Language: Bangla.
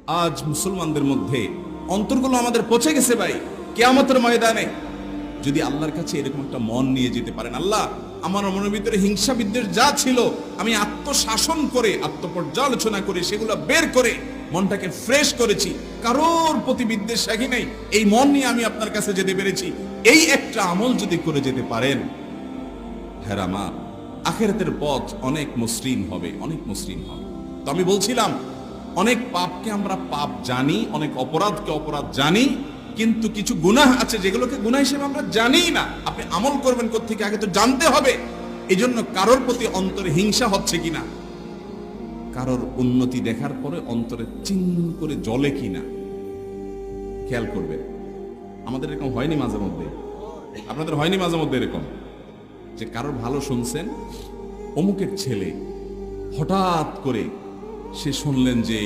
আজ মুসলমানদের মধ্যে অন্তরগুলো আমাদের পচে গেছে ভাই। কিয়ামতের ময়দানে যদি আল্লাহর কাছে এরকম একটা মন নিয়ে যেতে পারেন, আল্লাহ আমার মনের ভিতরে হিংসা বিদ্বেষ যা ছিল আমি আত্মশাসন করে আত্মপর্যালোচনা করে সেগুলো বের করে মনটাকে ফ্রেশ করেছি, কারোর প্রতি বিদ্বেষ রাখি নাই, এই মন নিয়ে আমি আপনার কাছে যেতে পেরেছি। এই একটা আমল যদি করে যেতে পারেন, হ্যাঁ আমার আখিরাতের পথ অনেক মসৃণ হবে, অনেক মসৃণ হবে। তো আমি বলছিলাম, অনেক পাপকে আমরা পাপ জানি, অনেক অপরাধকে অপরাধ জানি, কিন্তু কিছু গুনাহ আছে যেগুলোকে গুনাহ হিসেবে আমরা জানি না। আপনি আমল করবেন কোত্থেকে আগে তো জানতে হবে। এই জন্য কারোর প্রতি অন্তরে হিংসা হচ্ছে কিনা, কারোর উন্নতি দেখার পরে অন্তরে চিন করে জ্বলে কিনা খেয়াল করবেন। আমাদের এরকম হয়নি মাঝে মধ্যে? আপনাদের হয়নি মাঝে মধ্যে এরকম যে কারোর ভালো শুনছেন, অমুকের ছেলে হঠাৎ করে সে শুনলেন যে